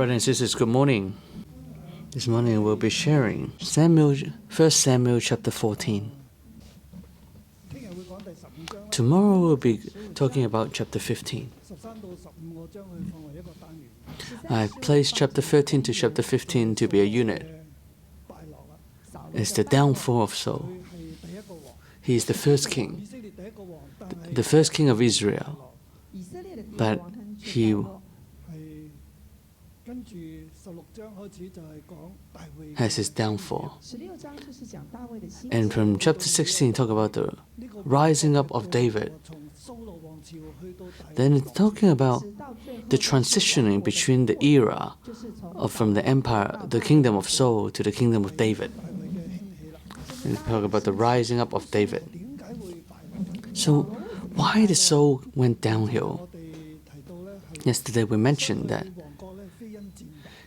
Brothers and sisters, good morning. This morning we'll be sharing 1 Samuel chapter 14. Tomorrow we'll be talking about chapter 15. I placed chapter 13 to chapter 15 to be a unit. It's the downfall of Saul. He is the first king of Israel, but he has his downfall. And from chapter 16, talk about the rising up of David. Then it's talking about the transitioning between the era from the empire, the kingdom of Saul, to the kingdom of David. And talk about the rising up of David. So, why the Saul went downhill? Yesterday we mentioned that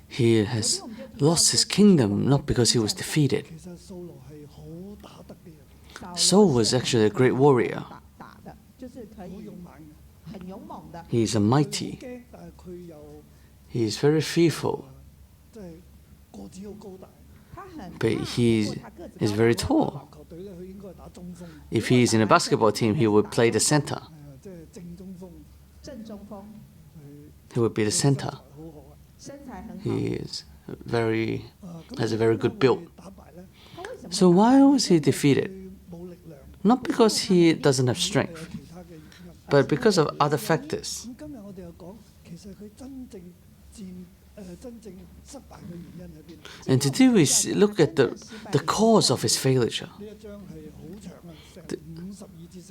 he has lost his kingdom not because he was defeated. Saul was actually a great warrior. He is a mighty. He is very fearful. But he is very tall. If he is in a basketball team, he would play the center. He would be the center. He has a very good build. So why was he defeated? Not because he doesn't have strength, but because of other factors. And today we look at the cause of his failure.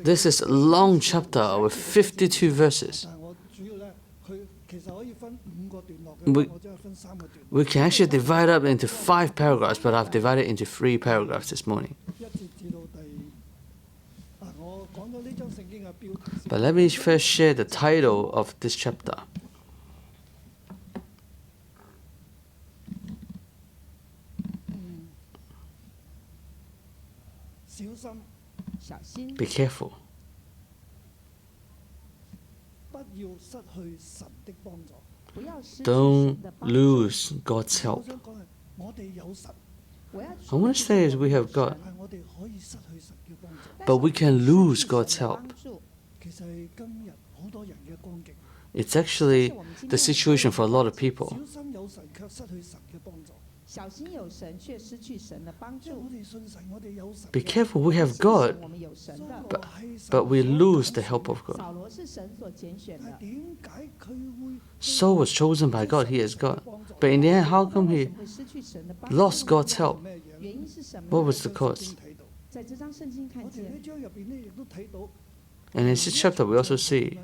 This is a long chapter with 52 verses. We can actually divide up into 5 paragraphs, but I've divided into 3 paragraphs this morning. But let me first share the title of this chapter. Be careful. Don't lose God's help. I want to say is we have God, but we can lose God's help. It's actually the situation for a lot of people. Be careful, we have God, but we lose the help of God. Saul was chosen by God, he is God. But in the end, how come he lost God's help? What was the cause? And in this chapter, we also see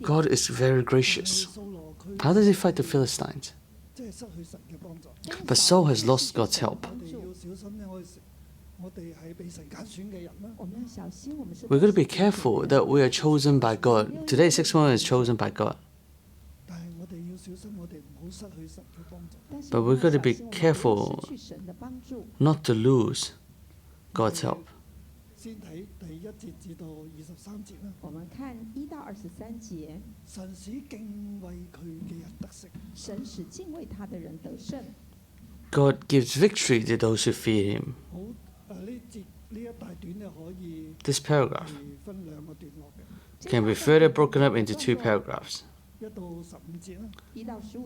God is very gracious. How does he fight the Philistines? But Saul has lost God's help. We're going to be careful that we are chosen by God. Today, 6-1 is chosen by God. But we're going to be careful not to lose God's help. God gives victory to those who fear him. This paragraph can be further broken up into 2 paragraphs.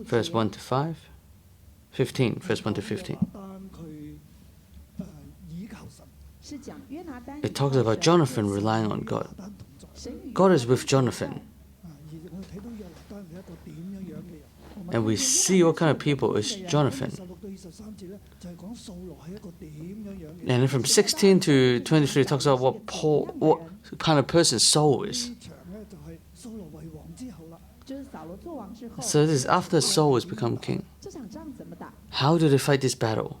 Verse 1 to 5, 15, verse 1 to 15. It talks about Jonathan relying on God. God is with Jonathan. And we see what kind of people is Jonathan. And then from 16 to 23 it talks about what kind of person Saul is. So this is after Saul has become king. How do they fight this battle?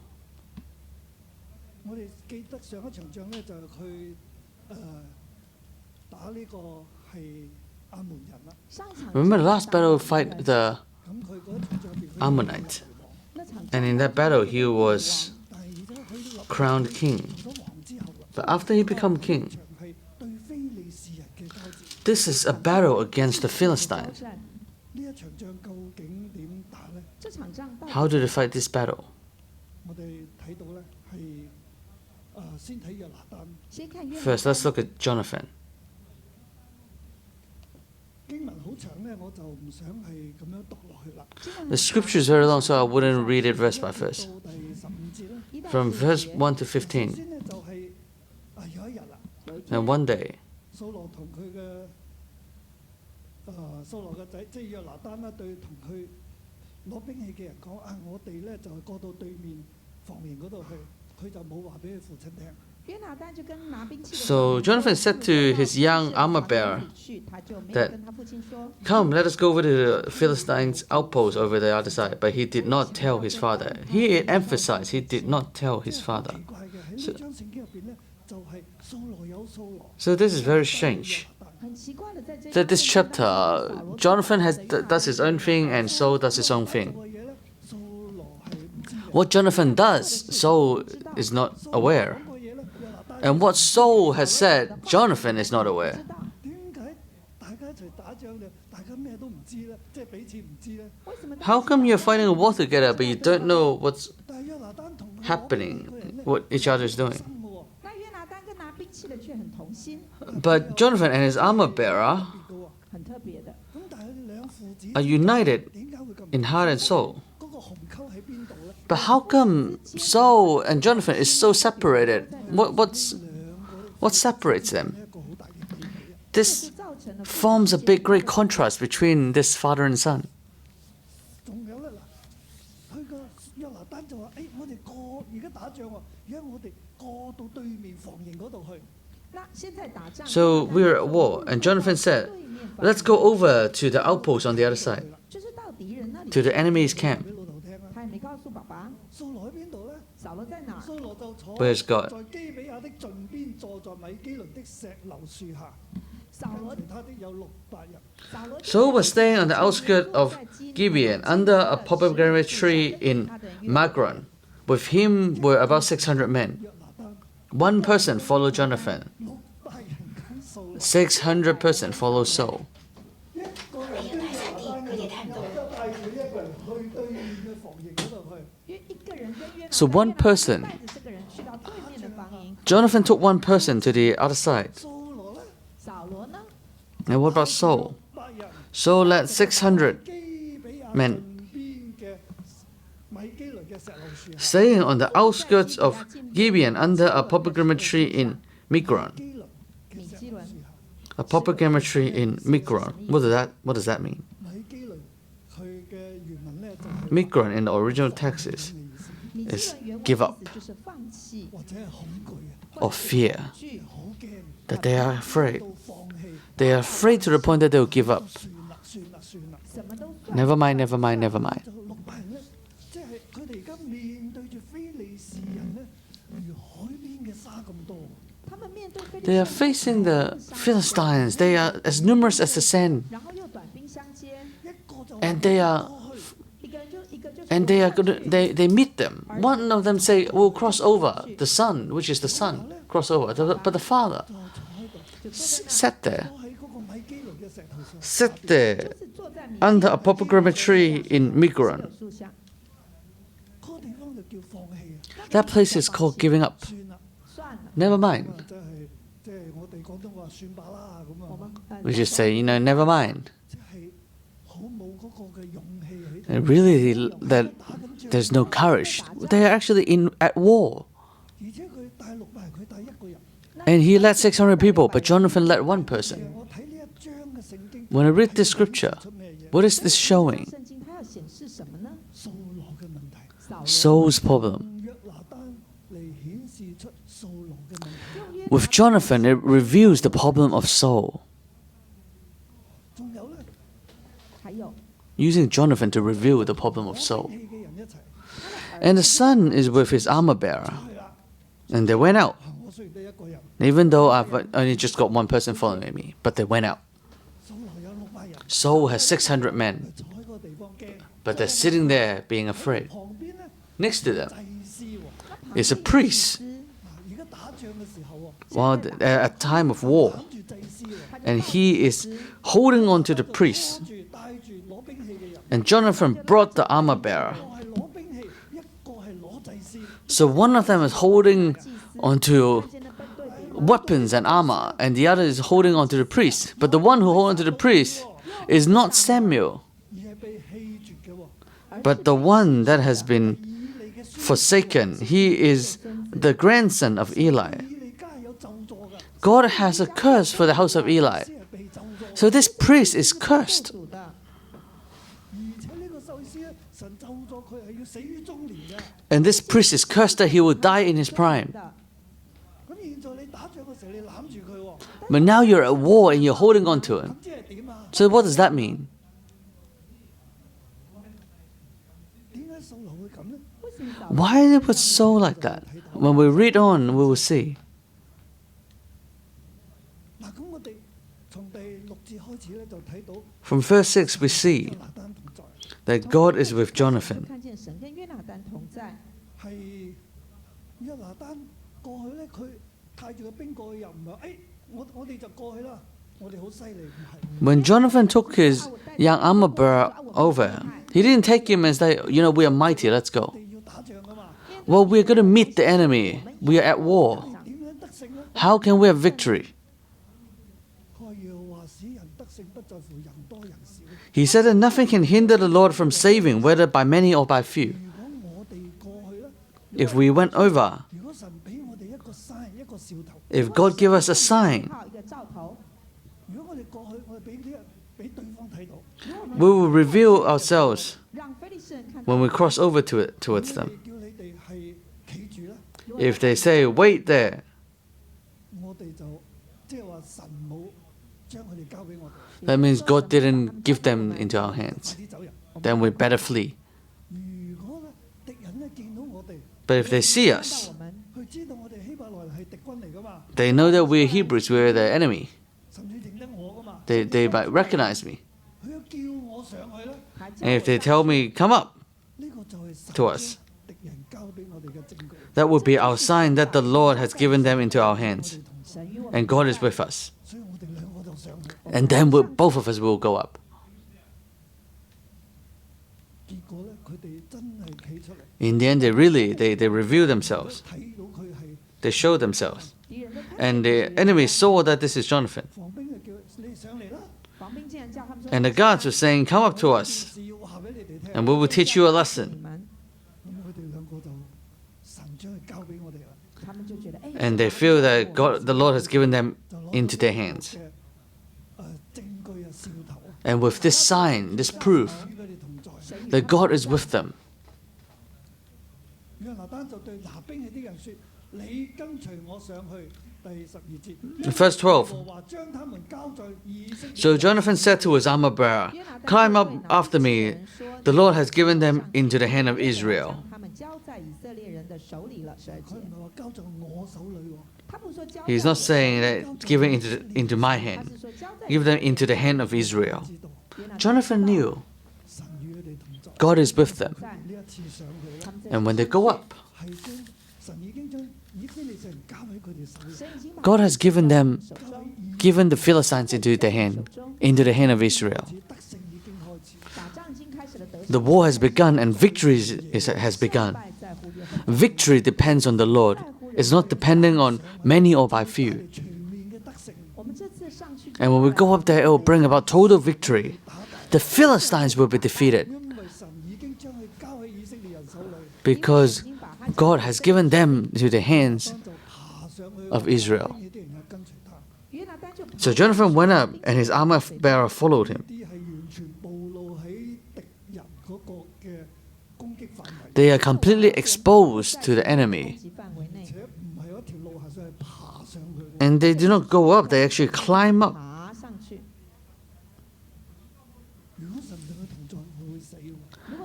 Remember the last battle fight the Ammonite. And in that battle he was crowned king. But after he became king, this is a battle against the Philistines. How do they fight this battle? First, let's look at Jonathan. The scripture is very long, so I wouldn't read it verse by verse. From verse 1 to 15. And one day, so Jonathan said to his young armor bearer that, "Come, let us go over to the Philistines' outpost over the other side." But he did not tell his father. He emphasized he did not tell his father. So this is very strange. That this chapter, Jonathan does his own thing and Saul does his own thing. What Jonathan does, Saul is not aware. And what Saul has said, Jonathan is not aware. How come you're fighting a war together but you don't know what's happening, what each other is doing? But Jonathan and his armor bearer are united in heart and soul. But how come Saul and Jonathan is so separated? What separates them? This forms a great contrast between this father and son. So we're at war, and Jonathan said, "Let's go over to the outpost on the other side, to the enemy's camp." Where's God? Saul was staying on the outskirts of Gibeon under a pomegranate tree in Magron. With him were about 600 men. One person followed Jonathan. 600 persons followed Saul. So one person, Jonathan took one person to the other side. And what about Saul? Saul led 600 men, staying on the outskirts of Gibeon under a pomegranate tree in Migron. A pomegranate tree in Migron. What does that mean? Migron in the original text is give up, or fear, that they are afraid. They are afraid to the point that they will give up. Never mind, never mind, never mind. They are facing the Philistines. They are as numerous as the sand. And they meet them. One of them say, "We'll cross over." The son, which is the son, cross over. But the father sat there under a pomegranate tree in Migron. That place is called giving up. Never mind. We just say, never mind. And really, that there's no courage. They are actually at war. And he led 600 people, but Jonathan led one person. When I read this scripture, what is this showing? Saul's problem. With Jonathan, it reveals the problem of Saul. Using Jonathan to reveal the problem of Saul. And the son is with his armor bearer. And they went out. Even though I've only just got one person following me, but they went out. Saul has 600 men, but they're sitting there being afraid. Next to them is a priest. at a time of war. And he is holding on to the priest. And Jonathan brought the armor bearer. So one of them is holding onto weapons and armor, and the other is holding onto the priest. But the one who holds onto the priest is not Samuel, but the one that has been forsaken. He is the grandson of Eli. God has a curse for the house of Eli. So this priest is cursed. And this priest is cursed that he will die in his prime. But now you're at war and you're holding on to him. So what does that mean? Why was Saul like that? When we read on, we will see. From verse 6 we see that God is with Jonathan. When Jonathan took his young armor bearer over, he didn't take him and say, we are mighty, let's go. Well, we're going to meet the enemy. We are at war. How can we have victory? He said that nothing can hinder the Lord from saving, whether by many or by few. If we went over, if God gave us a sign, we will reveal ourselves when we cross over towards them. If they say, wait there, that means God didn't give them into our hands. Then we better flee. But if they see us, they know that we're Hebrews, we're the enemy. They might recognize me. And if they tell me, come up to us, that would be our sign that the Lord has given them into our hands. And God is with us. And then both of us will go up. In the end, they reveal themselves. They show themselves. And the enemy saw that this is Jonathan. And the guards were saying, come up to us, and we will teach you a lesson. And they feel that the Lord has given them into their hands. And with this sign, this proof, that God is with them. Verse 12. So Jonathan said to his armor bearer, climb up after me. The Lord has given them into the hand of Israel. He's not saying that give it into my hand. Give them into the hand of Israel. Jonathan knew God is with them. And when they go up, God has given the Philistines into the hand of Israel. The war has begun and victory has begun. Victory depends on the Lord. It's not depending on many or by few. And when we go up there, it will bring about total victory. The Philistines will be defeated because God has given them to the hands of Israel. So Jonathan went up and his armor bearer followed him. They are completely exposed to the enemy. And they do not go up, they actually climb up.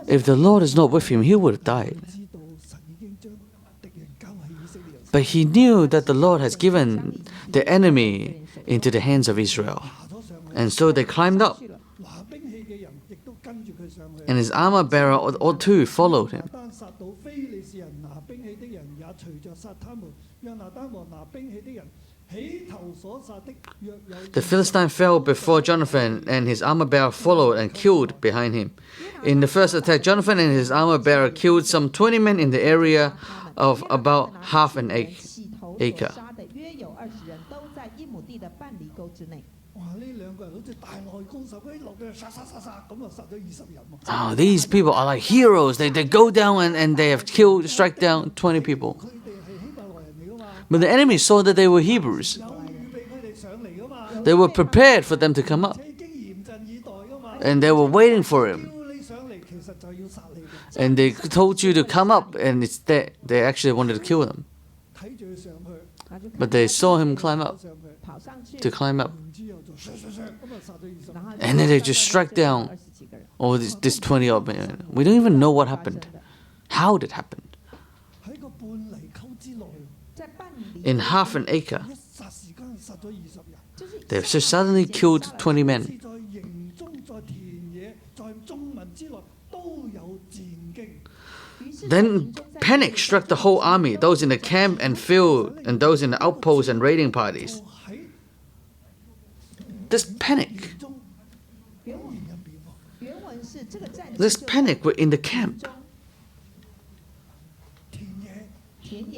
If the Lord is not with him, he would have died. But he knew that the Lord has given the enemy into the hands of Israel. And so they climbed up. And his armor bearer or two followed him. The Philistine fell before Jonathan, and his armor-bearer followed and killed behind him. In the first attack, Jonathan and his armor-bearer killed some 20 men in the area of about half an acre. Oh, these people are like heroes. They go down and they have struck down 20 people. But the enemy saw that they were Hebrews. They were prepared for them to come up. And they were waiting for him. And they told you to come up, and they actually wanted to kill them. But they saw him climb up. And then they just struck down all this 20 odd men. We don't even know what happened. How did it happen? In half an acre, they just suddenly killed 20 men. Then panic struck the whole army, those in the camp and field, and those in the outposts and raiding parties. This panic were in the camp,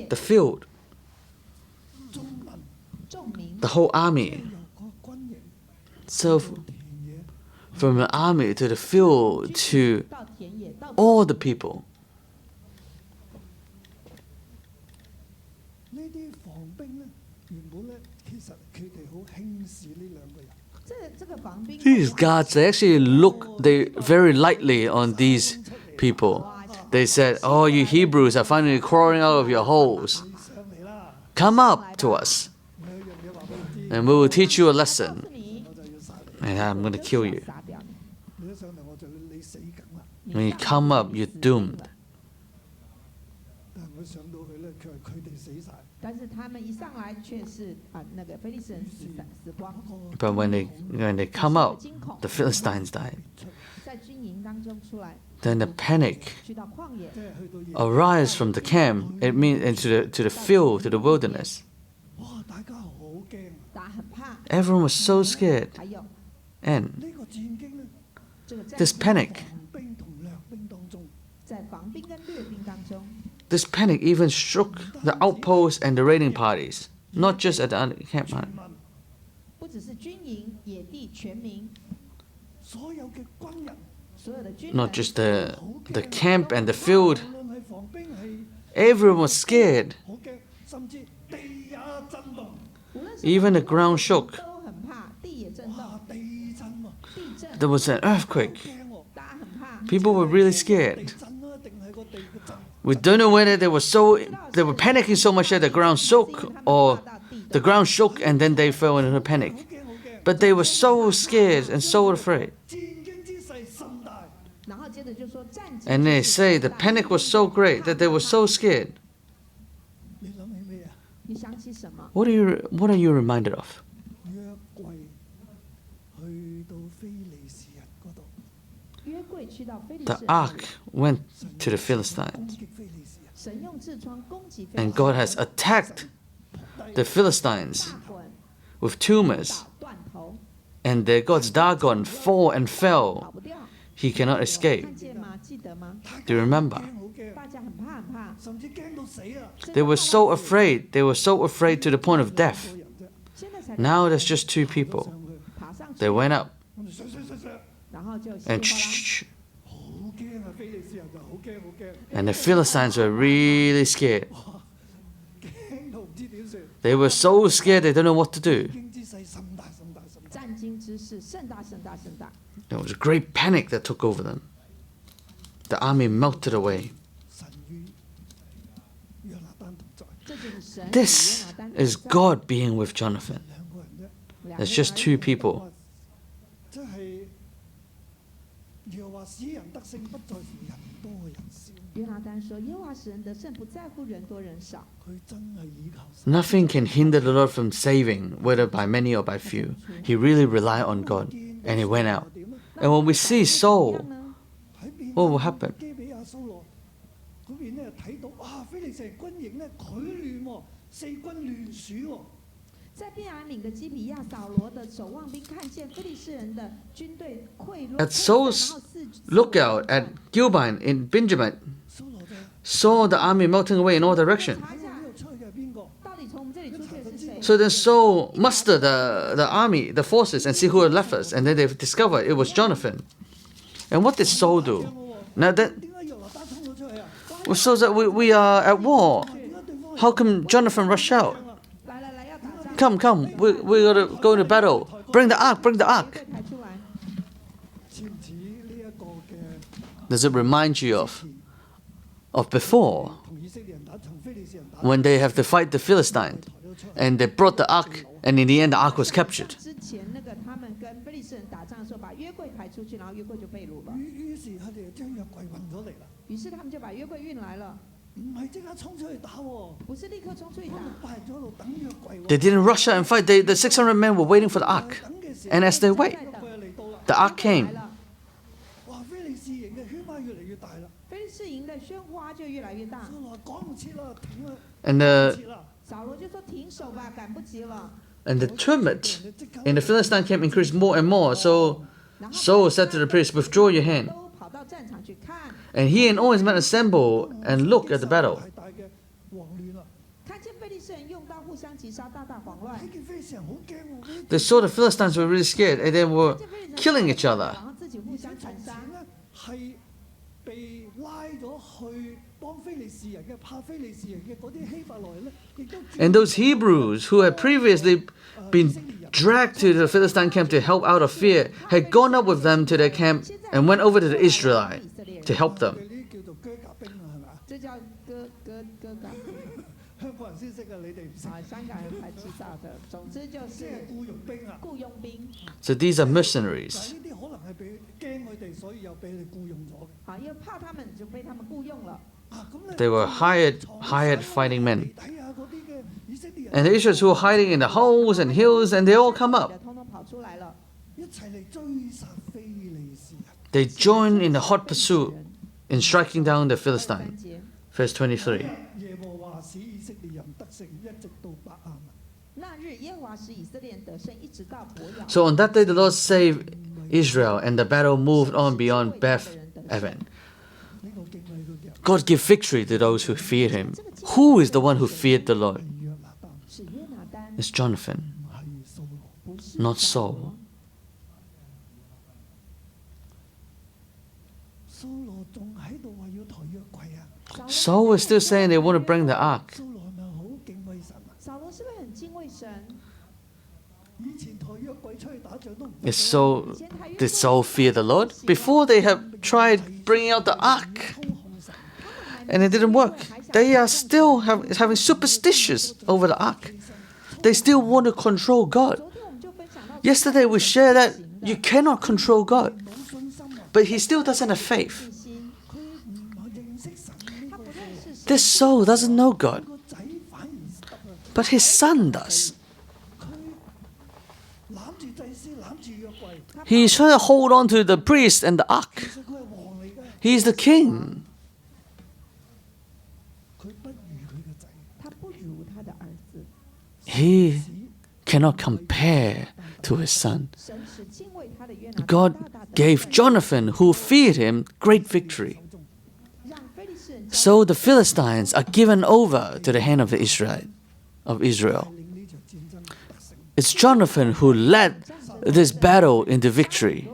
the field, the whole army. So from the army to the field to all the people. These guards, they actually look very lightly on these people. They said, "Oh, you Hebrews are finally crawling out of your holes. Come up to us, and we will teach you a lesson. And I'm going to kill you. When you come up, you're doomed." But when they come out, the Philistines died. Then the panic arises from the camp. It means to the field, to the wilderness. Everyone was so scared. And this panic even shook the outposts and the raiding parties, not just at the camp. Not just the camp and the field. Everyone was scared. Even the ground shook. There was an earthquake. People were really scared. We don't know whether they were panicking so much that the ground shook, or the ground shook and then they fell into a panic. But they were so scared and so afraid. And they say the panic was so great that they were so scared. What are you reminded of? The ark went to the Philistines, and God has attacked the Philistines with tumors, and their gods Dagon fought and fell. He cannot escape. Do you remember? They were so afraid. They were so afraid to the point of death. Now there's just two people. They went up and the Philistines were really scared. They were so scared they don't know what to do. There was a great panic that took over them. The army melted away. This is God being with Jonathan. There's just two people. Nothing can hinder the Lord from saving, whether by many or by few. He really relied on God, and he went out. And when we see Saul, what will happen? At Saul's lookout at Gilbine in Benjamin, saw the army melting away in all directions. So then Saul mustered the army, the forces, and see who had left us. And then they discovered it was Jonathan. And what did Saul do? Now that shows that we are at war. How come Jonathan rushed out? Come, we got to go into battle. Bring the ark, bring the ark. Does it remind you of before, when they have to fight the Philistines, and they brought the ark, and in the end the ark was captured? They didn't rush out and fight. The 600 men were waiting for the ark. And as they wait, the ark came. And the tumult in the Philistine camp increased more and more. So Saul said to the priest, "Withdraw your hand." And he and all his men assembled and looked at the battle. They saw the Philistines were really scared and they were killing each other. And those Hebrews who had previously been dragged to the Philistine camp to help out of fear had gone up with them to their camp and went over to the Israelites to help them. So these are mercenaries. They were hired fighting men. And the Israelites who were hiding in the holes and hills, and they all come up. They join in the hot pursuit in striking down the Philistines. Verse 23. So on that day the Lord saved Israel, and the battle moved on beyond Beth Aven. God gave victory to those who feared him. Who is the one who feared the Lord? It's Jonathan, not Saul. Saul was still saying they want to bring the ark. Did Saul fear the Lord? Before they have tried bringing out the ark and it didn't work. They are still having superstitions over the ark. They still want to control God. Yesterday we shared that you cannot control God, but he still doesn't have faith. This Saul doesn't know God, but his son does. He's trying to hold on to the priest and the ark. He's the king. He cannot compare to his son. God gave Jonathan, who feared him, great victory. So the Philistines are given over to the hand of Israel. It's Jonathan who led this battle into victory.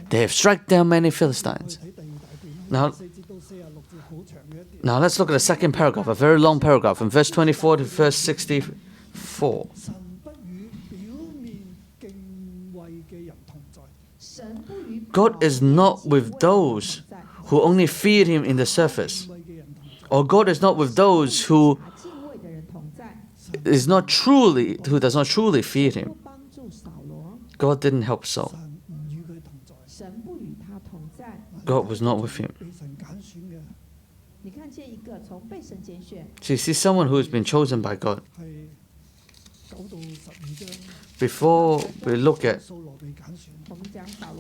They have struck down many Philistines. Now let's look at the second paragraph, a very long paragraph, from verse 24 to verse 64. God is not with those who only fear him in the surface, or God is not with those who does not truly fear him. God didn't help Saul. God was not with him. So you see someone who has been chosen by God. Before we look at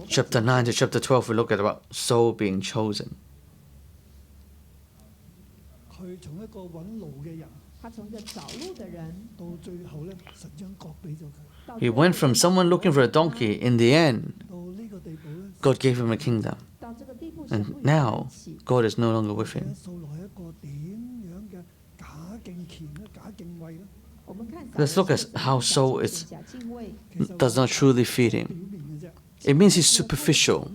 chapter 9 to chapter 12, we look at about Saul being chosen. He went from someone looking for a donkey. In the end, God gave him a kingdom. And now, God is no longer with him. Let's look at how Saul does not truly feed him. It means he's superficial.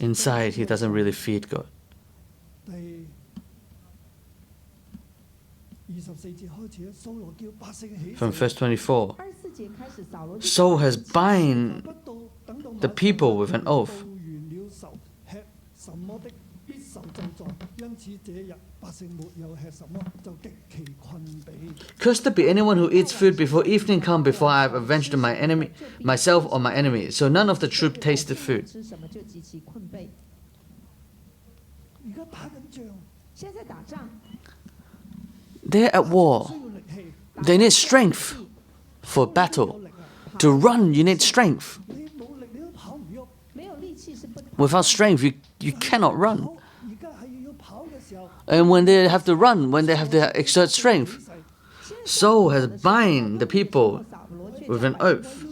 Inside, he doesn't really feed God. From verse 24, Saul has bind the people with an oath. Cursed be anyone who eats food before evening come, before I have avenged my enemy, myself or my enemy. So none of the troop tasted food. They're at war. They need strength for battle. To run, you need strength. Without strength, you cannot run. And when they have to run, when they have to exert strength, Saul has bind the people with an oath.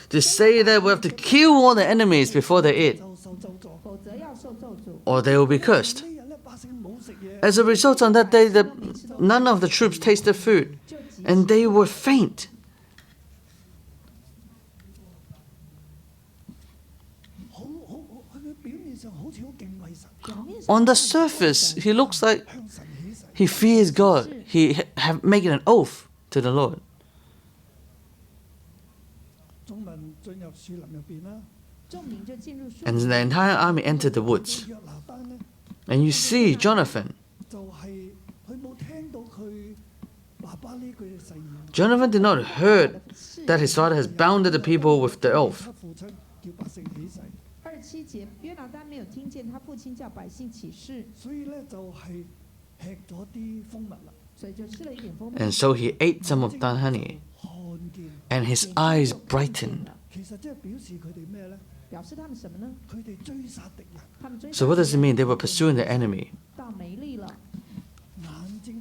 To say that we have to kill all the enemies before they eat, or they will be cursed. As a result, on that day, none of the troops tasted food, and they were faint. On the surface, he looks like he fears God. He have making an oath to the Lord. And the entire army entered the woods. And you see Jonathan. Jonathan did not hear that his father has bounded the people with the oath. And so he ate some of that honey, and his eyes brightened. So what does it mean? They were pursuing the enemy,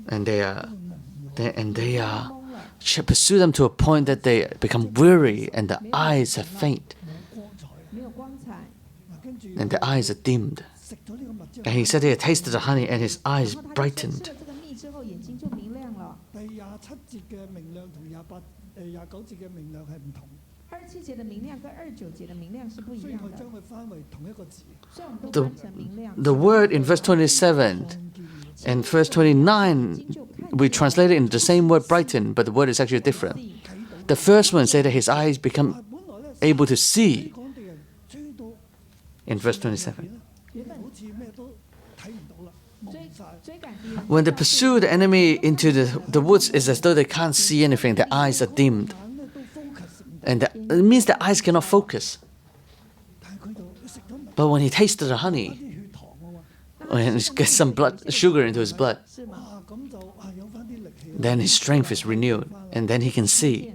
and they pursue them to a point that they become weary and the eyes are faint, and the eyes are dimmed. And he said he had tasted the honey and his eyes brightened. The word in verse 27 and verse 29, we translate it into the same word, brighten, but the word is actually different. The first one said that his eyes become able to see in verse 27. When they pursue the enemy into the woods, it's as though they can't see anything. Their eyes are dimmed. And it means their eyes cannot focus. But when he tasted the honey, and he gets some sugar into his blood, then his strength is renewed, and then he can see.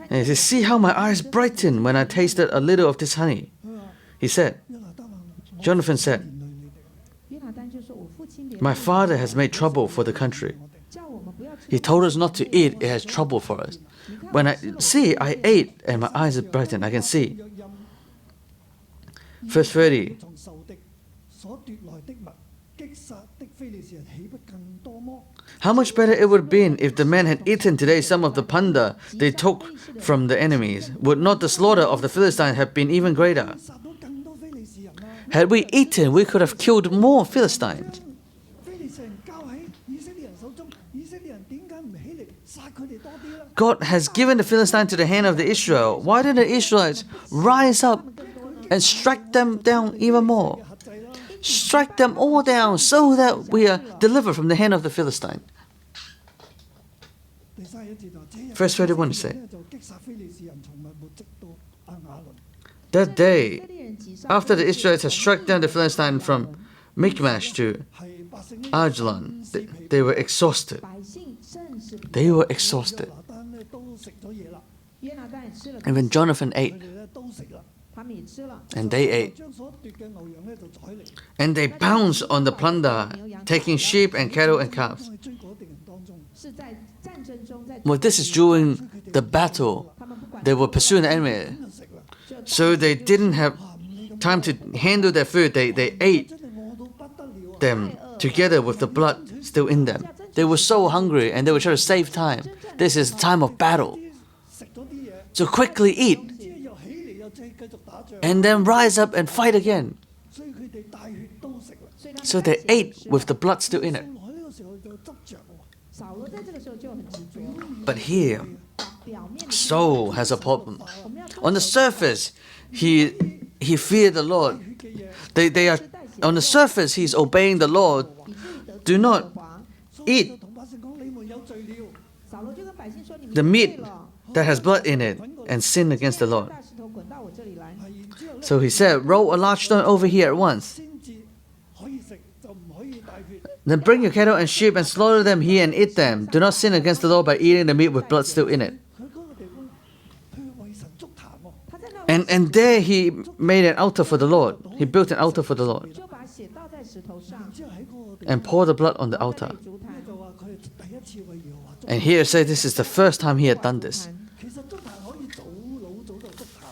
And he says, see how my eyes brightened when I tasted a little of this honey. He said, Jonathan said, my father has made trouble for the country. He told us not to eat, it has trouble for us. When I ate and my eyes are brightened, I can see. Verse 30. How much better it would have been if the men had eaten today some of the plunder they took from the enemies. Would not the slaughter of the Philistines have been even greater? Had we eaten, we could have killed more Philistines. God has given the Philistines to the hand of the Israel. Why didn't the Israelites rise up and strike them down even more? Strike them all down so that we are delivered from the hand of the Philistine. Verse 31 says, that day, after the Israelites had struck down the Philistine from Michmash to Ajalon, they were exhausted. They were exhausted. And when Jonathan ate, and they ate, and they pounced on the plunder, taking sheep and cattle and calves. Well, this is during the battle. They were pursuing the enemy. So they didn't have time to handle their food. They ate them together with the blood still in them. They were so hungry and they were trying to save time. This is the time of battle. So quickly eat and then rise up and fight again. So they ate with the blood still in it. But here, Saul has a problem. On the surface, he feared the Lord. They are on the surface, he's obeying the Lord. Do not eat the meat that has blood in it and sin against the Lord. So he said, roll a large stone over here at once. Then bring your cattle and sheep and slaughter them here and eat them. Do not sin against the Lord by eating the meat with blood still in it. And there he made an altar for the Lord. He built an altar for the Lord. And poured the blood on the altar. And here it says this is the first time he had done this.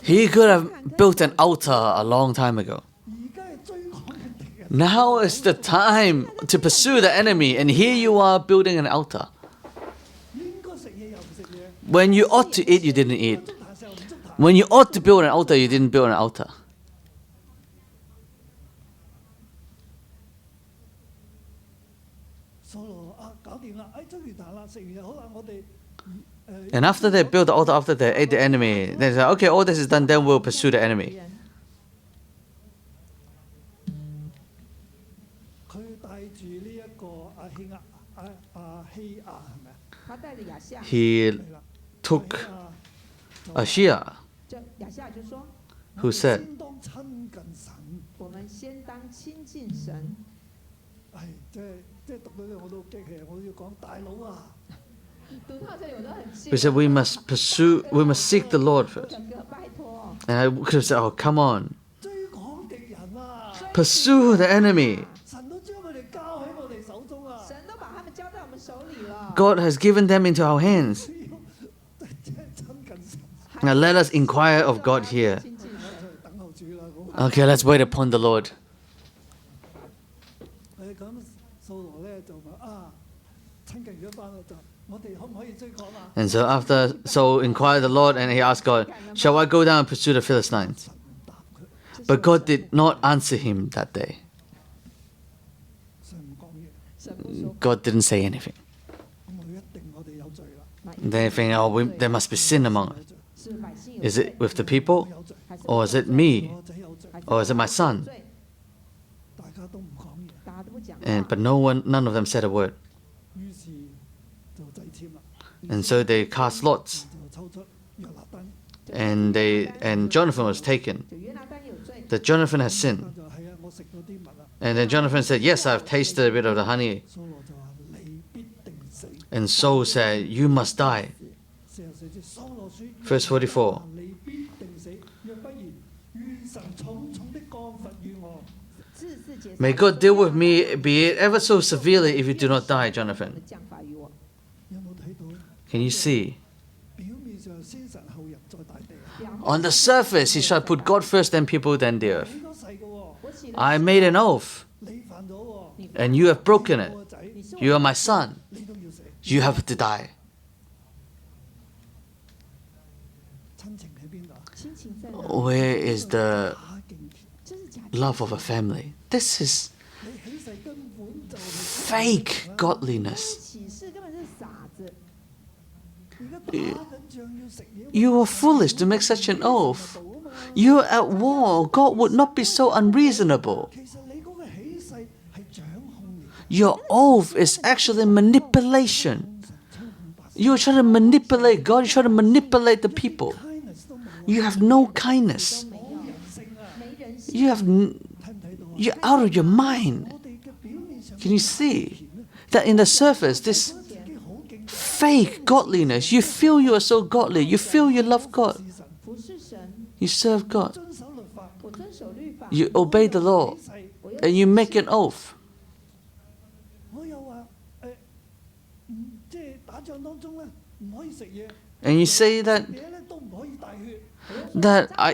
He could have built an altar a long time ago. Now is the time to pursue the enemy, and here you are building an altar. When you ought to eat, you didn't eat. When you ought to build an altar, you didn't build an altar. And after they built the altar, after they ate the enemy, they said, okay, all this is done, then we'll pursue the enemy. He took Ashia, who said, we said we must seek the Lord first. And I could have said, oh, come on. Pursue the enemy. God has given them into our hands. Now let us inquire of God here. Okay, let's wait upon the Lord. And so after Saul inquired the Lord, and he asked God, shall I go down and pursue the Philistines? But God did not answer him that day. God didn't say anything. They think, oh, there must be sin among us. Is it with the people? Or is it me? Or is it my son? But none of them said a word. And so they cast lots. And Jonathan was taken. That Jonathan has sinned. And then Jonathan said, yes, I've tasted a bit of the honey. And Saul said, you must die. Verse 44. May God deal with me, be it ever so severely, if you do not die, Jonathan. Can you see? On the surface, he shall put God first, then people, then the earth. I made an oath, and you have broken it. You are my son. You have to die. Where is the love of a family? This is fake godliness. You are foolish to make such an oath. You are at war. God would not be so unreasonable. Your oath is actually manipulation. You are trying to manipulate God. You're trying to manipulate the people. You have no kindness. You're out of your mind. Can you see that in the surface, this fake godliness, you feel you are so godly, you feel you love God, You serve God. You obey the law. And you make an oath. And you say that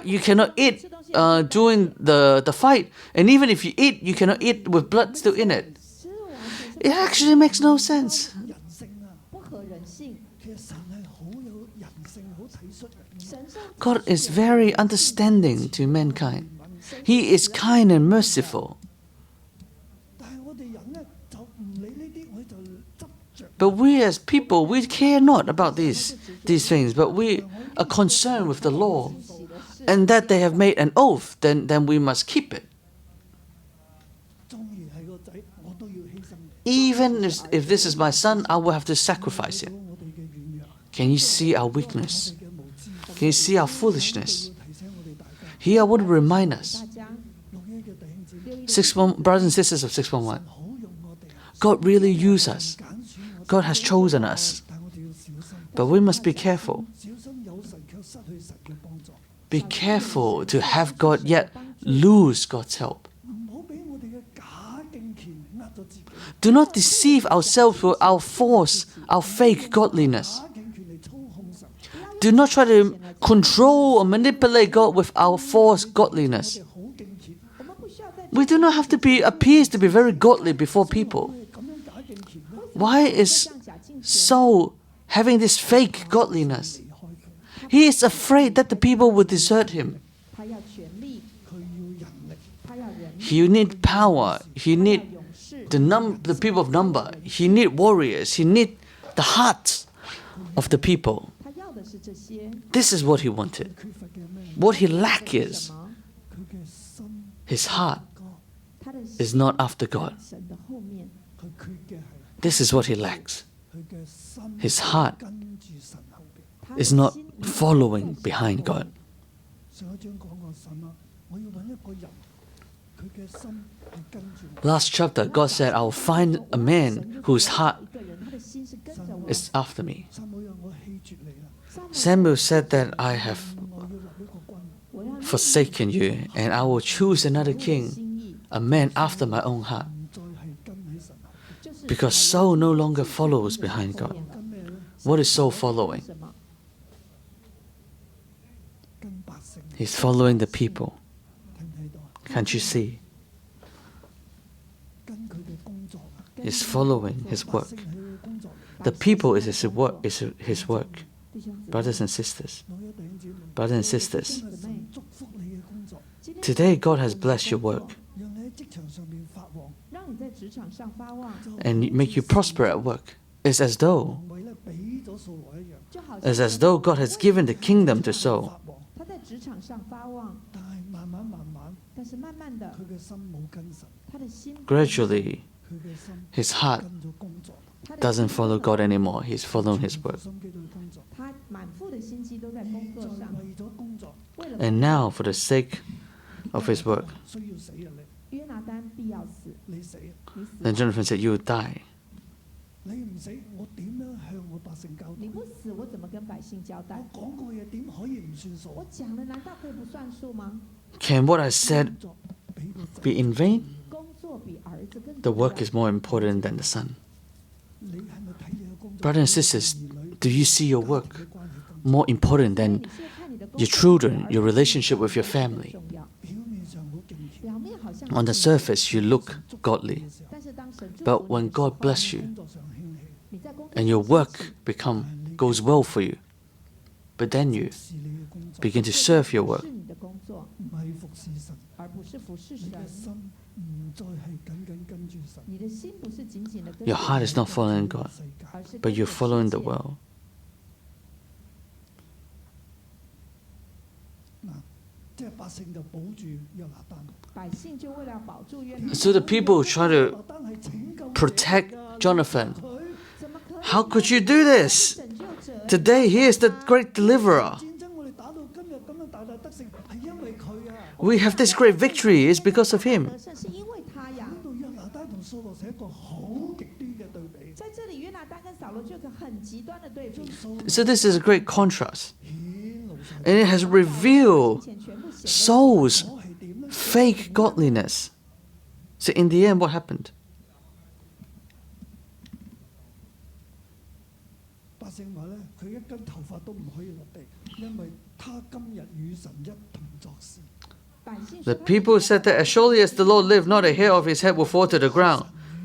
you cannot eat during the fight. And even if you eat, you cannot eat with blood still in it. It actually makes no sense. God is very understanding to mankind. He is kind and merciful. But we as people, we care not about these things, but we are concerned with the law. And that they have made an oath, then we must keep it. Even if this is my son, I will have to sacrifice him. Can you see our weakness? Can you see our foolishness? Here I want to remind us, brothers and sisters of 611, God really used us. God has chosen us. But we must be careful. Be careful to have God yet lose God's help. Do not deceive ourselves with our fake godliness. Do not try to control or manipulate God with our false godliness. We do not have to appear to be very godly before people. Why is Saul having this fake godliness? He is afraid that the people will desert him. He needs power. He needs the people of number. He needs warriors. He needs the hearts of the people. This is what he wanted. What he lacks is his heart is not after God. This is what he lacks. His heart is not following behind God. Last chapter, God said, I will find a man whose heart is after me. Samuel said that I have forsaken you, and I will choose another king, a man after my own heart. Because Saul no longer follows behind God. What is Saul following? He's following the people. Can't you see? He's following his work. The people is his work. Brothers and sisters. Brothers and sisters. Today God has blessed your work and make you prosper at work. It's as though God has given the kingdom to Saul. Gradually, his heart doesn't follow God anymore. He's following his work. And now, for the sake of his work, then Jonathan said, you will die. Can what I said be in vain? The work is more important than the son. Brothers and sisters, do you see your work more important than your children, your relationship with your family? On the surface, you look godly. But when God bless you, and your work goes well for you, but then you begin to serve your work, your heart is not following God, but you're following the world. So the people try to protect Jonathan. How could you do this? Today he is the great deliverer. We have this great victory. It's because of him. So this is a great contrast. And it has revealed Saul's fake godliness. So in the end, what happened? The people said that as surely as the Lord lived, not a hair of his head will fall to the ground,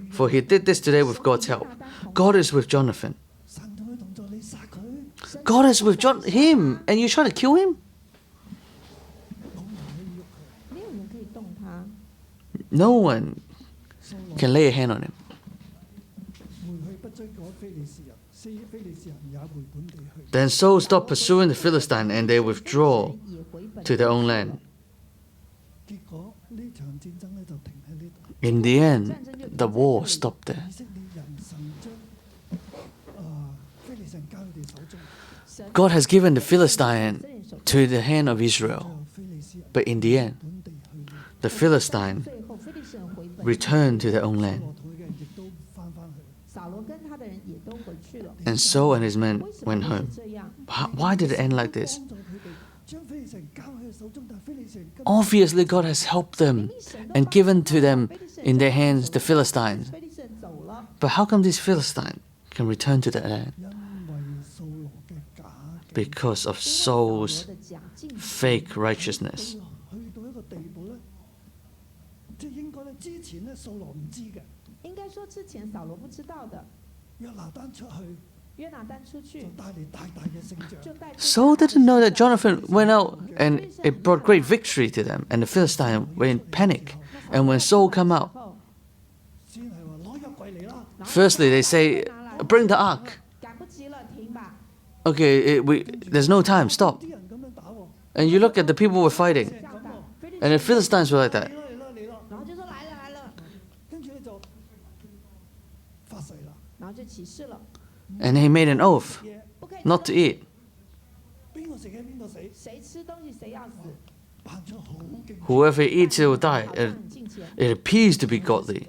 for he did this today with God's help. God is with Jonathan. God is with him, and you're trying to kill him? No one can lay a hand on him. Then Saul stopped pursuing the Philistine, and they withdraw to their own land. In the end, the war stopped there. God has given the Philistine to the hand of Israel, but in the end, the Philistine returned to their own land. And Saul and his men went home. Why did it end like this? Obviously, God has helped them and given to them in their hands the Philistines. But how come these Philistines can return to their land? Because of Saul's fake righteousness. Saul didn't know that Jonathan went out and it brought great victory to them, and the Philistines were in panic. And when Saul came out, firstly they say, bring the ark. Okay, there's no time, stop. And you look at the people who were fighting, and the Philistines were like that. And he made an oath not to eat. Whoever eats it will die. It appears to be godly.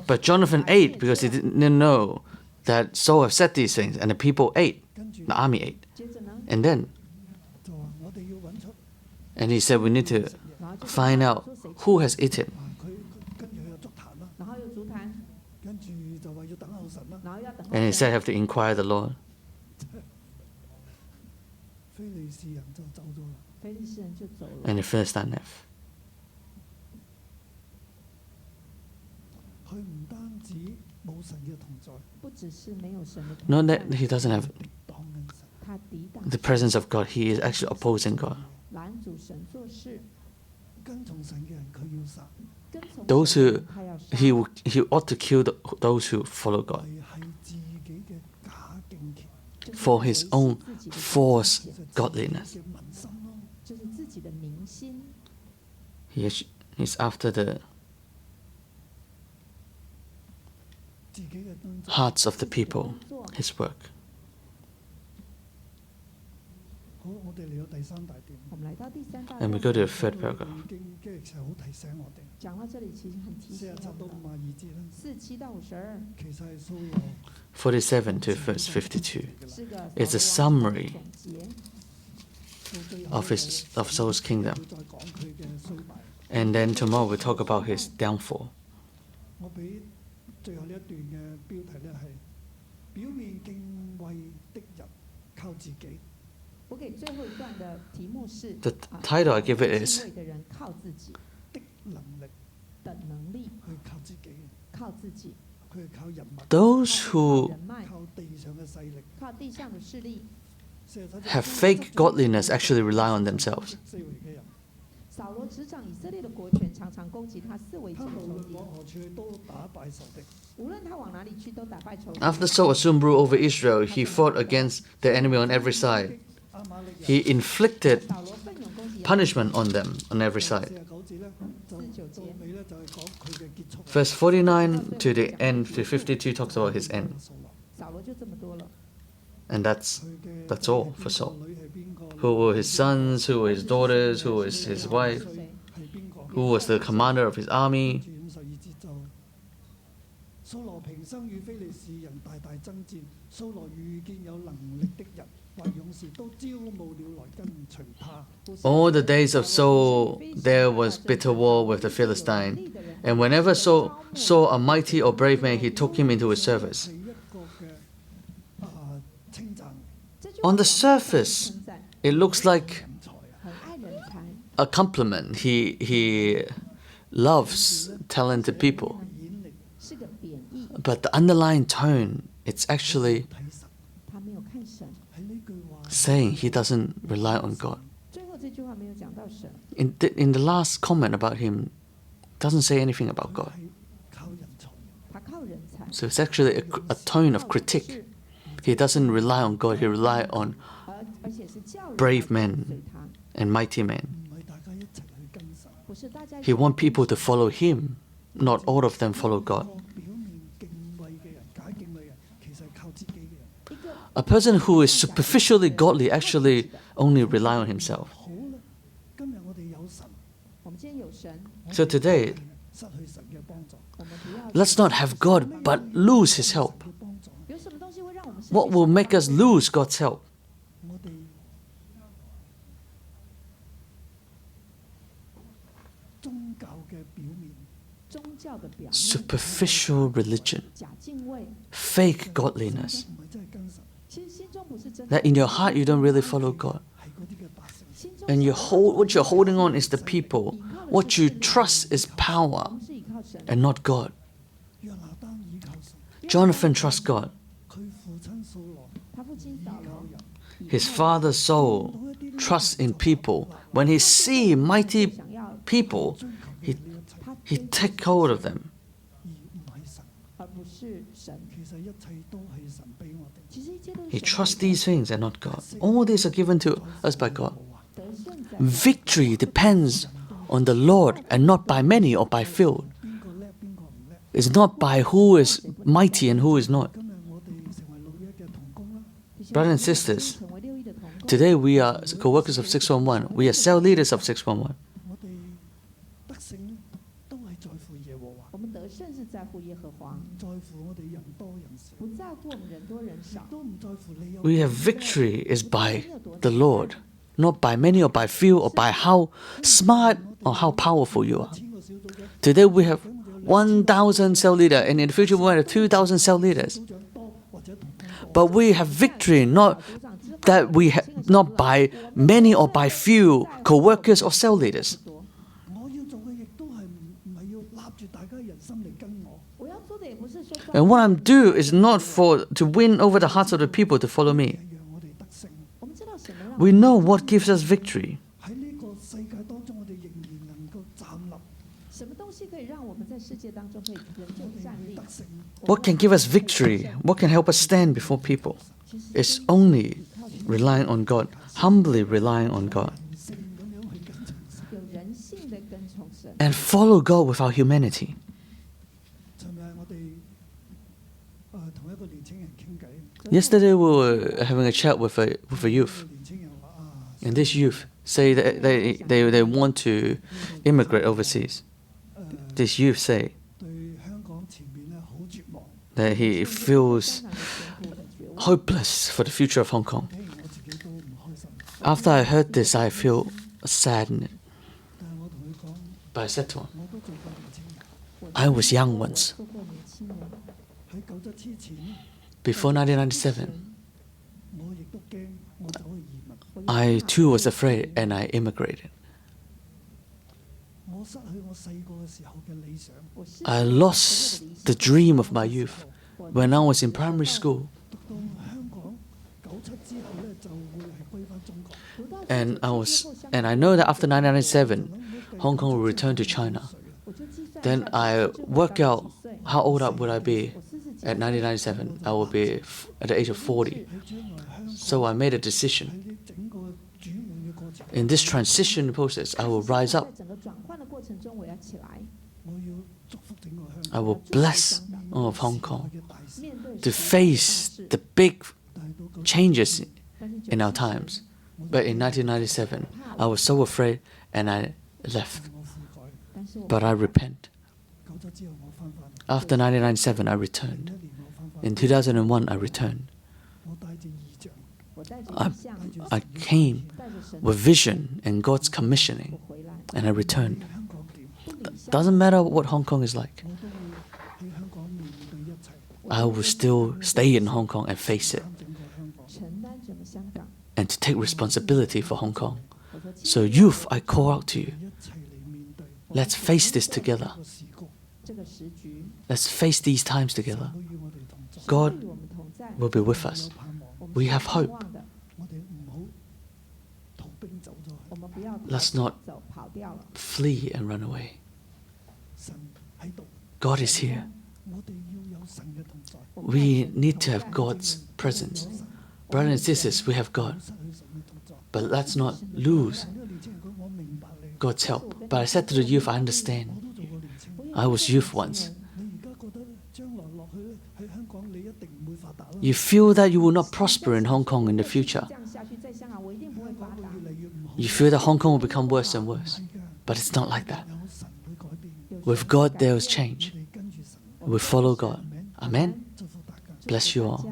But Jonathan ate because he didn't know that Saul had said these things, and the people ate. The army ate. And then, and he said, we need to find out who has eaten. And he said, I have to inquire the Lord. And the Philistine left. Not that he doesn't have the presence of God, he is actually opposing God. Those who he ought to kill those who follow God for his own false godliness. He's after the hearts of the people, his work. And we go to the third paragraph. 47 to verse 52. It's a summary of Saul's kingdom. And then tomorrow we'll talk about his downfall. The title I give it is Those who have fake godliness actually rely on themselves. After Saul assumed rule over Israel, he fought against the enemy on every side. He inflicted punishment on them on every side. Verse 49 to the end, to 52 talks about his end. And that's all for Saul. Who were his sons, who were his daughters, who was his wife, who was the commander of his army. All the days of Saul, there was bitter war with the Philistine. And whenever Saul saw a mighty or brave man, he took him into his service. On the surface, it looks like a compliment. He loves talented people. But the underlying tone, it's actually saying he doesn't rely on God. In the last comment about him, doesn't say anything about God. So it's actually a tone of critique. He doesn't rely on God, he relies on brave men and mighty men. He wants people to follow him, not all of them follow God. A person who is superficially godly actually only rely on himself. So today, let's not have God but lose His help. What will make us lose God's help? Superficial religion, fake godliness. That in your heart you don't really follow God. And what you're holding on is the people. What you trust is power and not God. Jonathan trusts God. His father Saul trusts in people. When he sees mighty people, he takes hold of them. He trusts these things and not God. All these are given to us by God. Victory depends on the Lord and not by many or by few. It's not by who is mighty and who is not. Brothers and sisters, today we are co-workers of 611. We are cell leaders of 611. We have victory is by the Lord, not by many or by few or by how smart or how powerful you are. Today we have 1,000 cell leaders, and in the future we will have 2,000 cell leaders. But we have victory not by many or by few co-workers or cell leaders. And what I'm doing is not to win over the hearts of the people to follow me. We know what gives us victory. What can give us victory? What can help us stand before people? It's only relying on God, humbly relying on God. And follow God with our humanity. Yesterday we were having a chat with a youth. And this youth say that they want to immigrate overseas. This youth say that he feels hopeless for the future of Hong Kong. After I heard this, I feel saddened. But I said to him, I was young once. Before 1997, I too was afraid and I immigrated. I lost the dream of my youth when I was in primary school. And I know that after 1997, Hong Kong will return to China. Then I work out how old would I be at 1997. I will be at the age of 40. So I made a decision. In this transition process, I will rise up. I will bless all of Hong Kong to face the big changes in our times. But in 1997, I was so afraid and I left. But I repent. After 1997, I returned. In 2001, I returned. I came with vision and God's commissioning, and I returned. Doesn't matter what Hong Kong is like. I will still stay in Hong Kong and face it, and to take responsibility for Hong Kong. So youth, I call out to you. Let's face this together. Let's face these times together. God will be with us. We have hope. Let's not flee and run away. God is here. We need to have God's presence. Brothers and sisters, we have God. But let's not lose God's help. But I said to the youth, I understand. I was youth once. You feel that you will not prosper in Hong Kong in the future. You feel that Hong Kong will become worse and worse. But it's not like that. With God, there is change. We follow God. Amen. Bless you all.